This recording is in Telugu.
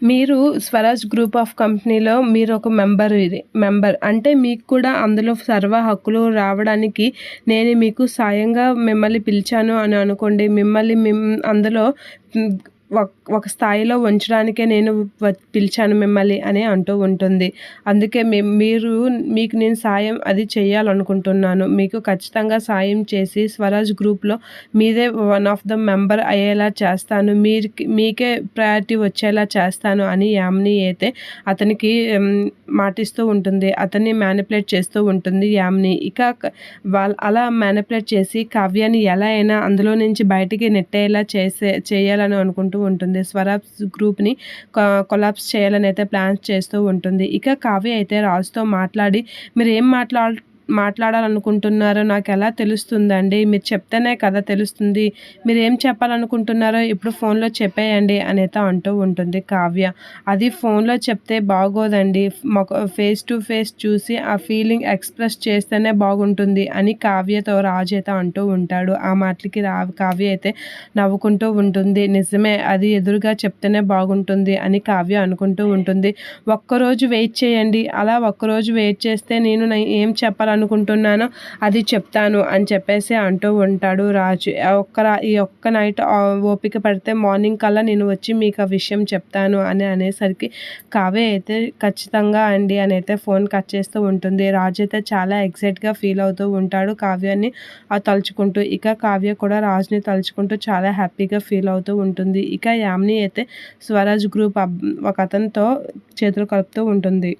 మీరు స్వరాజ్ గ్రూప్ ఆఫ్ కంపెనీలో మీరొక మెంబర్. అంటే మీకు కూడా అందులో సర్వ హక్కులు రావడానికి నేను మీకు సాయంగా మిమ్మల్ని పిలిచాను అని అనుకోండి. మిమ్మల్ని అందులో హ్మ్. ఒక స్థాయిలో ఉంచడానికే నేను పిలిచాను మిమ్మల్ని అని అంటూ ఉంటుంది. అందుకే మీకు నేను సాయం అది చేయాలనుకుంటున్నాను. మీకు ఖచ్చితంగా సాయం చేసి స్వరాజ్ గ్రూప్‌లో మీదే వన్ ఆఫ్ ద మెంబర్ అయ్యేలా చేస్తాను. మీకే ప్రయారిటీ వచ్చేలా చేస్తాను అని యామిని అయితే అతనికి మాటిస్తూ ఉంటుంది. అతన్ని మ్యానిపులేట్ చేస్తూ ఉంటుంది యామిని. ఇక అలా మ్యానిపులేట్ చేసి కావ్యాన్ని ఎలా అయినా అందులో నుంచి బయటికి నెట్టేలా చేయాలని అనుకుంటూ ఉంటుంది. స్వరాజ్ గ్రూప్‌ని కొలాప్స్ చేయాలని అయితే ప్లాన్స్ చేస్తూ ఉంటుంది. ఇక కావ్య అయితే రాజుతో మాట్లాడి మీరేం మాట్లాడాలనుకుంటున్నారో నాకెలా తెలుస్తుందండి? మీరు చెప్తేనే కదా తెలుస్తుంది. మీరేం చెప్పాలనుకుంటున్నారో ఇప్పుడు ఫోన్‌లో చెప్పేయండి అనైతే అంటూ ఉంటుంది కావ్య. అది ఫోన్‌లో చెప్తే బాగోదండి. ఫేస్ టు ఫేస్ చూసి ఆ ఫీలింగ్ ఎక్స్‌ప్రెస్ చేస్తేనే బాగుంటుంది అని కావ్యతో రాజు అయితే అంటూ ఉంటాడు. ఆ మాటలకి కావ్య అయితే నవ్వుకుంటూ ఉంటుంది. నిజమే, అది ఎదురుగా చెప్తేనే బాగుంటుంది అని కావ్య అనుకుంటూ ఉంటుంది. ఒక్కరోజు వెయిట్ చేయండి. అలా ఒక్కరోజు వెయిట్ చేస్తే నేను ఏం చెప్పాలనుకుంటున్నానో అది చెప్తాను అని చెప్పేసి అంటూ ఉంటాడు రాజు. ఈ ఒక్క నైట్ ఓపిక పడితే మార్నింగ్ కల్లా నేను వచ్చి మీకు ఆ విషయం చెప్తాను అని అనేసరికి కావ్య అయితే ఖచ్చితంగా అండి అని అయితే ఫోన్ కట్ చేస్తూ ఉంటుంది. రాజు అయితే చాలా ఎక్సైట్‌గా ఫీల్ అవుతూ ఉంటాడు కావ్యాన్ని తలుచుకుంటూ. ఇక కావ్య కూడా రాజుని తలుచుకుంటూ చాలా హ్యాపీగా ఫీల్ అవుతూ ఉంటుంది. ఇక యామిని అయితే స్వరాజ్ గ్రూప్ ఒక అతనితో చేతులు కలుపుతూ ఉంటుంది.